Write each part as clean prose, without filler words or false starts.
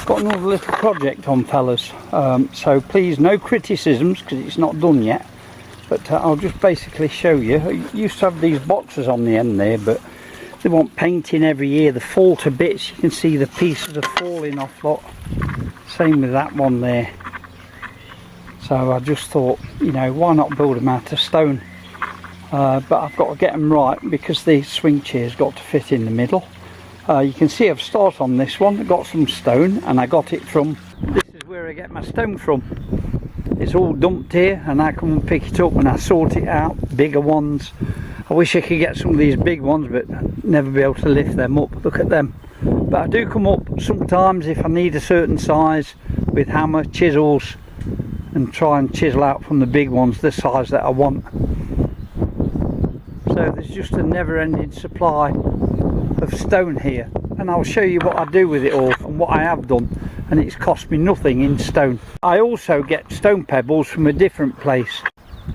got another little project on, fellas, so please no criticisms because it's not done yet, but I'll just basically show you. I used to have these boxes on the end there, but they want painting every year. They fall to bits. You can see the pieces are falling off. Lot. Same with that one there. So I just thought, you know, why not build them out of stone? But I've got to get them right because the swing chair's got to fit in the middle. You can see I've started on this one. I got some stone, and I got it from, this is where I get my stone from. It's all dumped here, and I come and pick it up and I sort it out. Bigger ones. I wish I could get some of these big ones, but never be able to lift them up. Look at them. But I do come up sometimes if I need a certain size with hammer, chisels, and try and chisel out from the big ones the size that I want. So there's just a never-ending supply of stone here, and I'll show you what I do with it all and what I have done, and it's cost me nothing in stone. I also get stone pebbles from a different place,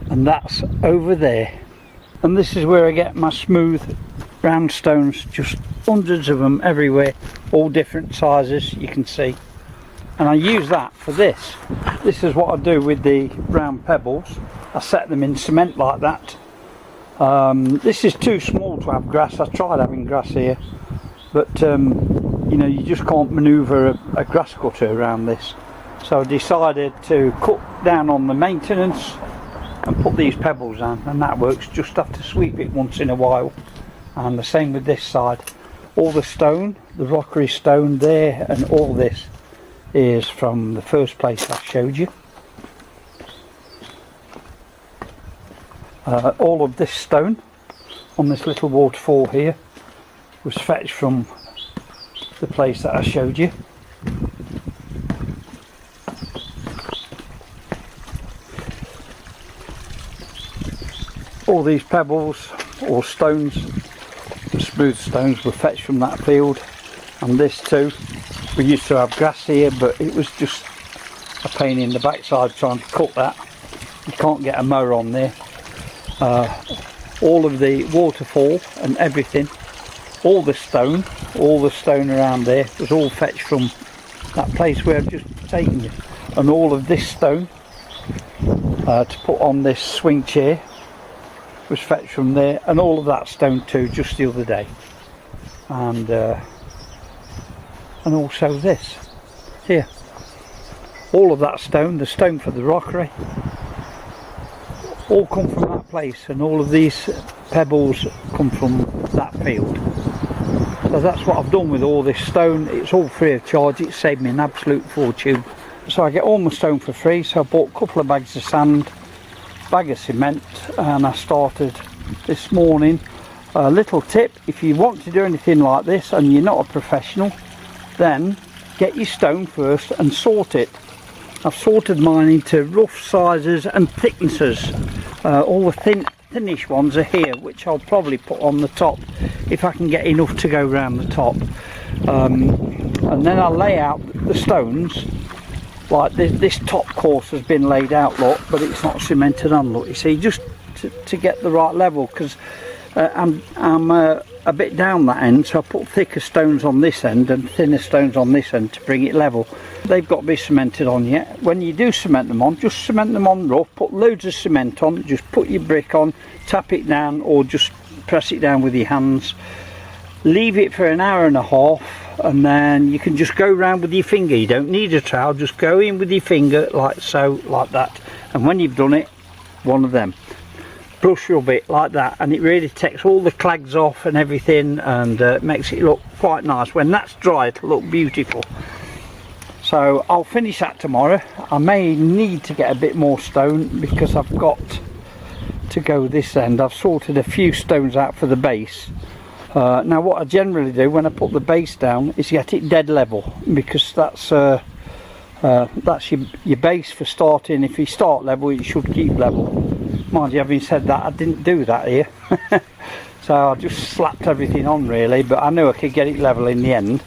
and that's over there. And this is where I get my smooth round stones, just hundreds of them everywhere, all different sizes, you can see. And I use that for this. This is what I do with the round pebbles. I set them in cement like that. This is too small to have grass. I tried having grass here, but you know, you just can't manoeuvre a grass cutter around this. So I decided to cut down on the maintenance and put these pebbles down, and that works. Just have to sweep it once in a while. And the same with this side. All the stone, the rockery stone there, and all this is from the first place I showed you. All of this stone on this little waterfall here was fetched from the place that I showed you. All these pebbles or stones, the smooth stones, were fetched from that field, and this too. We used to have grass here, but it was just a pain in the backside trying to cut that. You can't get a mower on there. All of the waterfall and everything, all the stone around there was all fetched from that place where I've just taken you. And all of this stone to put on this swing chair was fetched from there, and all of that stone too, just the other day. And also this here, all of that stone, the stone for the rockery, all come from that place, and all of these pebbles come from that field. So that's what I've done with all this stone. It's all free of charge. It saved me an absolute fortune. So I get all my stone for free. So I bought a couple of bags of sand, bag of cement, and I started this morning. A little tip: if you want to do anything like this and you're not a professional, then get your stone first and sort it. I've sorted mine into rough sizes and thicknesses. All the thinnish ones are here, which I'll probably put on the top if I can get enough to go around the top. And then I'll lay out the stones like this top course has been laid out, look, but it's not cemented on, look, you see, just to get the right level, because I'm a bit down that end, so I put thicker stones on this end and thinner stones on this end to bring it level. They've got to be cemented on yet. When you do cement them on, just cement them on rough, put loads of cement on, just put your brick on, tap it down, or just press it down with your hands. Leave it for an hour and a half, and then you can just go around with your finger. You don't need a trowel, just go in with your finger like so, like that. And when you've done it, one of them, brush rub it like that, and it really takes all the clags off and everything, and makes it look quite nice. When that's dry, it'll look beautiful. So I'll finish that tomorrow. I may need to get a bit more stone because I've got to go this end. I've sorted a few stones out for the base. Now what I generally do when I put the base down is get it dead level, because that's your base for starting. If you start level, you should keep level. Mind you, having said that, I didn't do that here. So I just slapped everything on really, but I knew I could get it level in the end.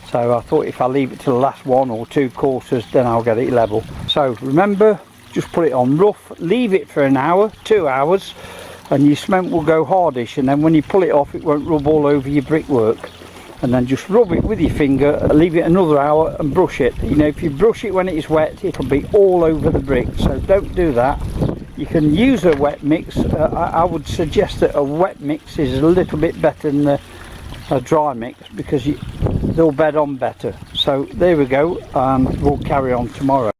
So I thought if I leave it to the last 1 or 2 quarters, then I'll get it level. So remember, just put it on rough, leave it for an hour, 2 hours, and your cement will go hardish, and then when you pull it off, it won't rub all over your brickwork. and then just rub it with your finger, leave it another hour and brush it. You know, if you brush it when it is wet, it'll be all over the brick, so don't do that. You can use a wet mix. I would suggest that a wet mix is a little bit better than a dry mix, because they'll bed on better. So there we go, and we'll carry on tomorrow.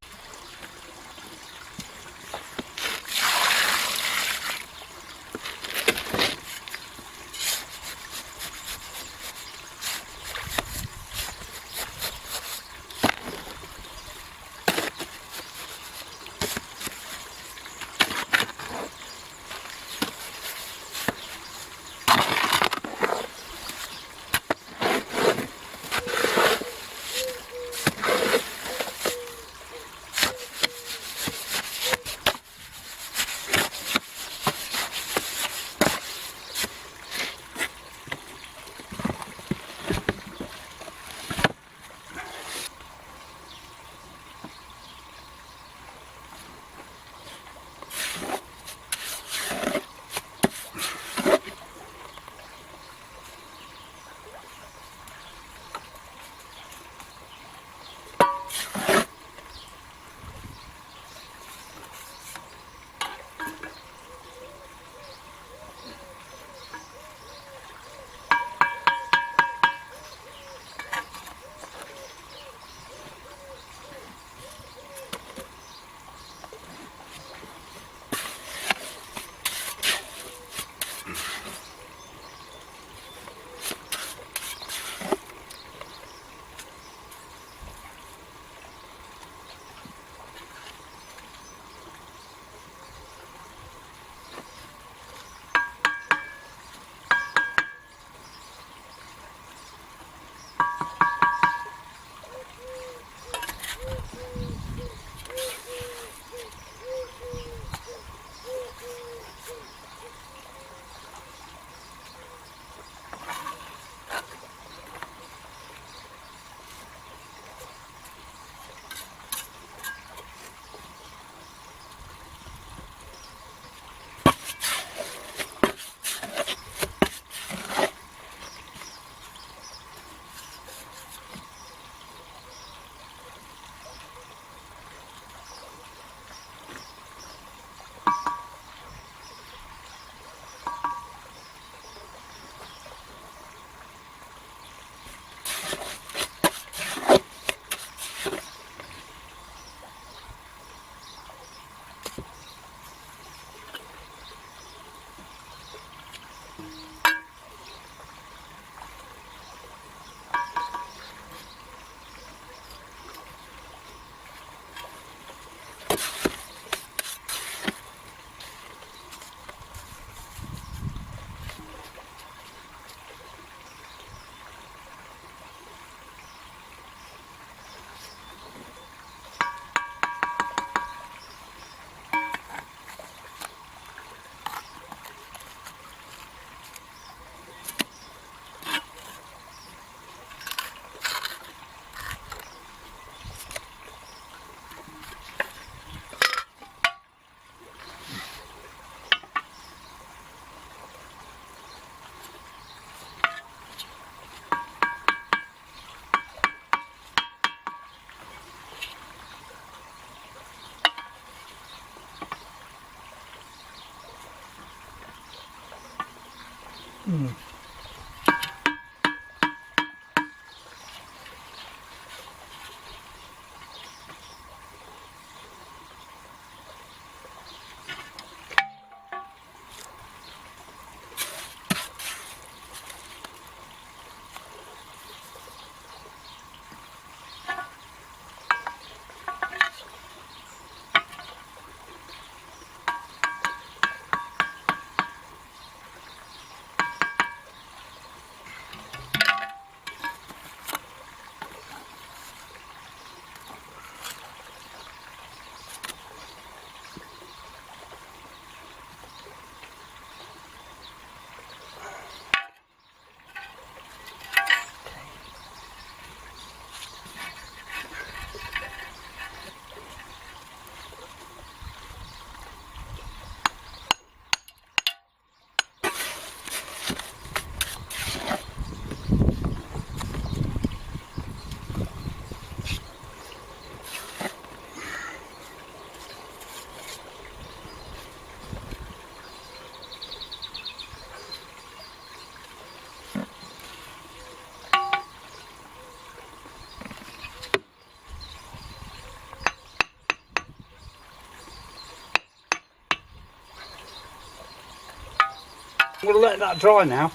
I'm going to let that dry now.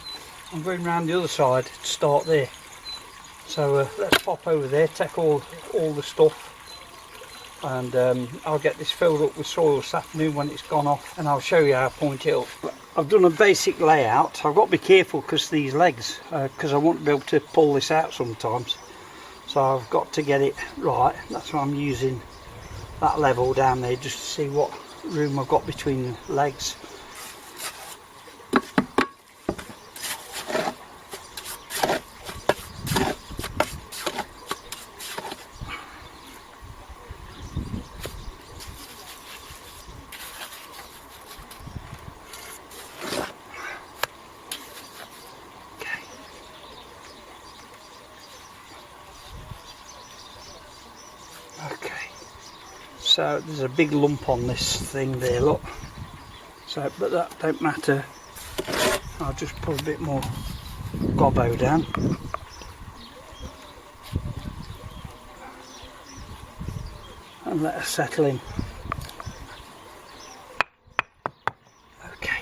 I'm going round the other side to start there. So let's pop over there, take all the stuff, and I'll get this filled up with soil this afternoon when it's gone off, and I'll show you how I point it up. I've done a basic layout. I've got to be careful because these legs, because I won't be able to pull this out sometimes. So I've got to get it right. That's why I'm using that level down there, just to see what room I've got between the legs. Okay, so there's a big lump on this thing there, look. So, but that don't matter. I'll just put a bit more gobbo down. And let her settle in. Okay.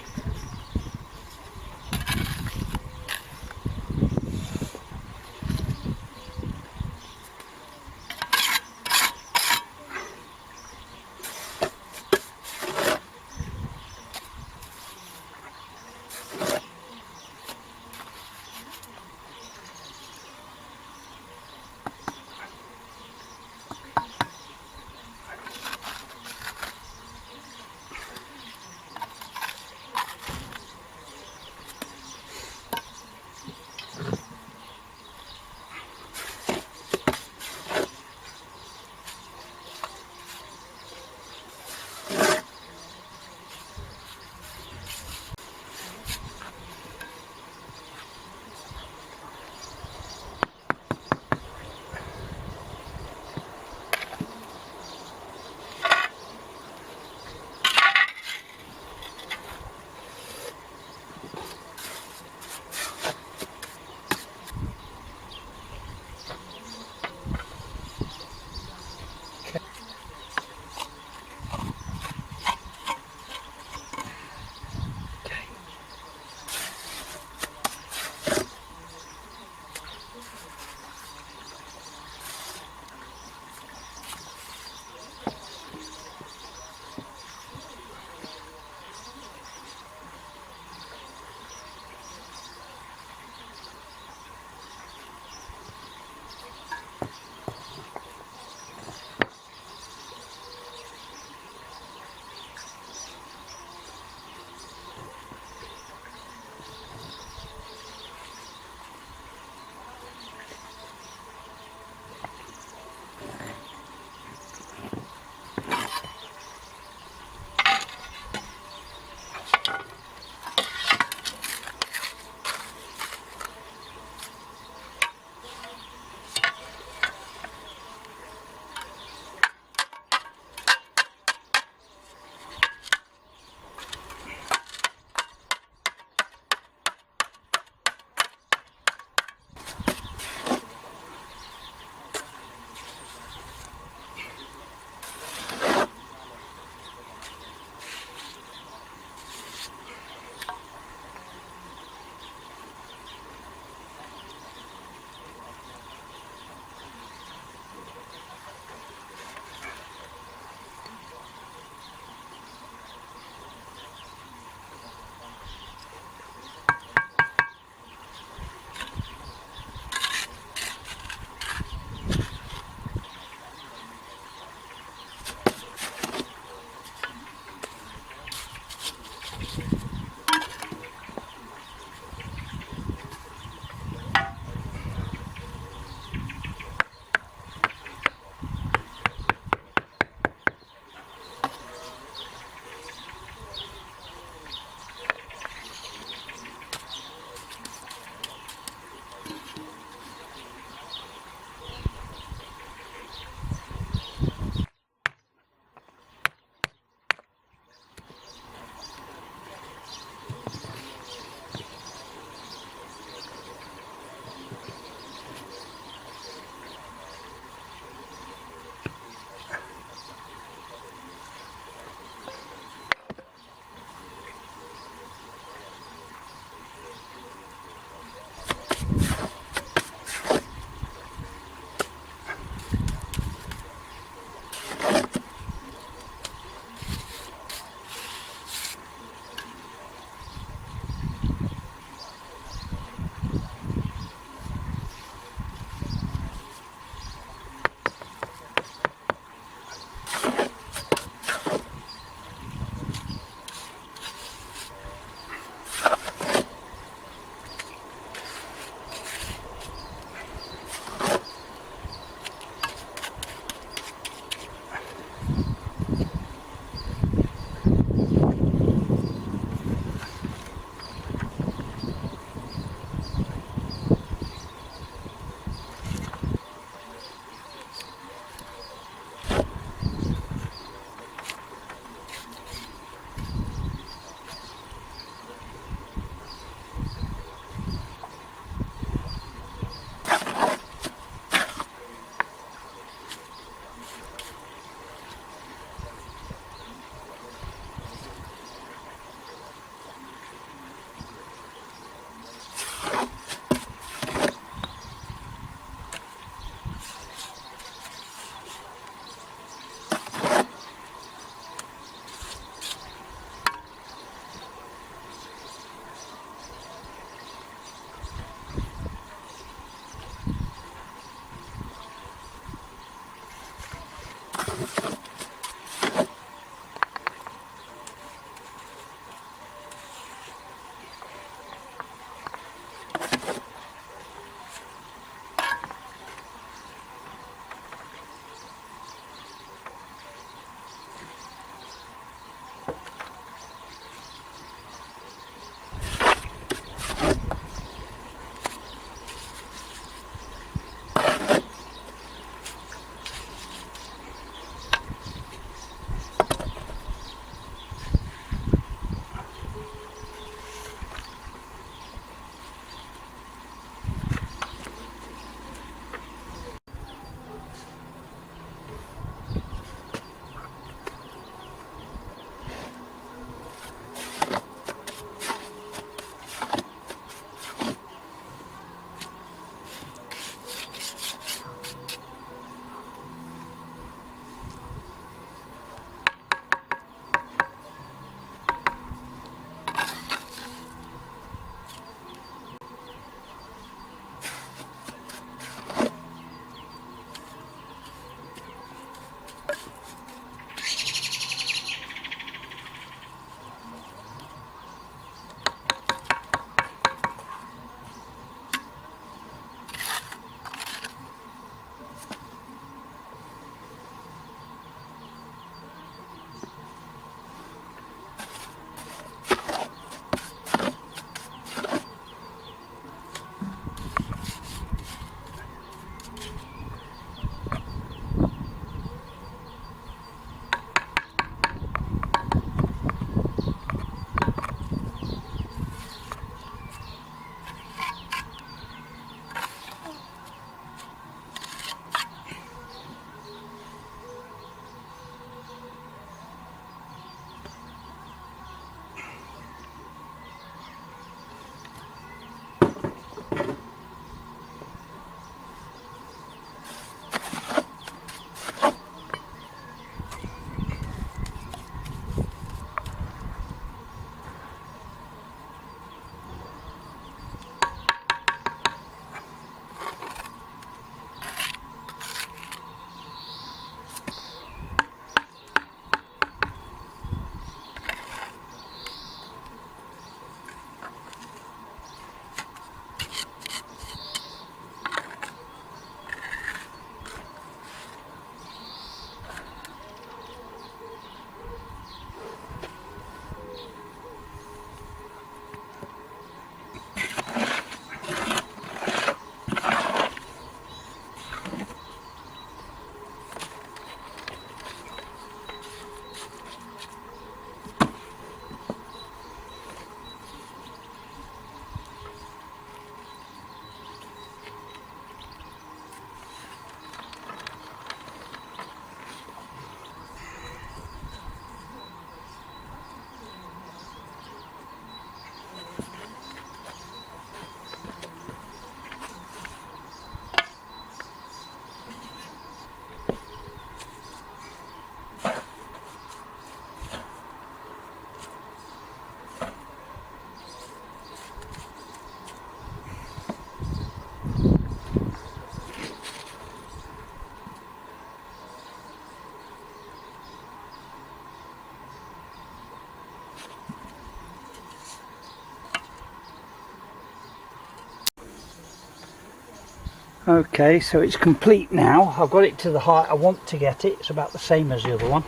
Okay, so it's complete now. I've got it to the height I want to get it. It's about the same as the other one.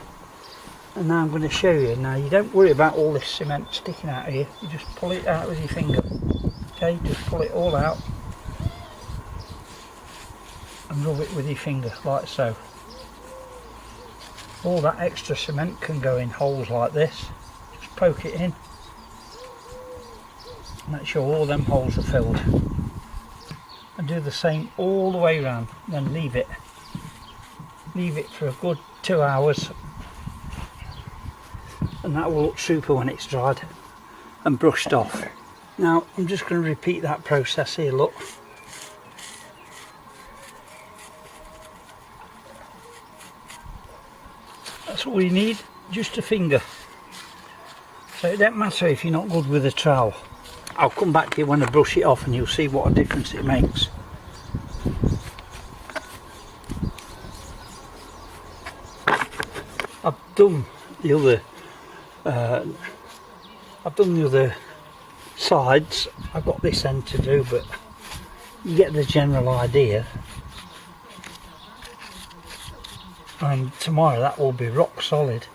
And now I'm going to show you. Now you don't worry about all this cement sticking out here. You just pull it out with your finger. Okay, just pull it all out. And rub it with your finger, like so. All that extra cement can go in holes like this. Just poke it in. Make sure all them holes are filled. And do the same all the way around. Then leave it for a good 2 hours, and that will look super when it's dried and brushed off. Now I'm just going to repeat that process here. Look, that's all you need, just a finger. So it don't matter if you're not good with a trowel. I'll come back to you when I brush it off and you'll see what a difference it makes. I've done the other sides. I've got this end to do, but you get the general idea. And tomorrow that will be rock solid.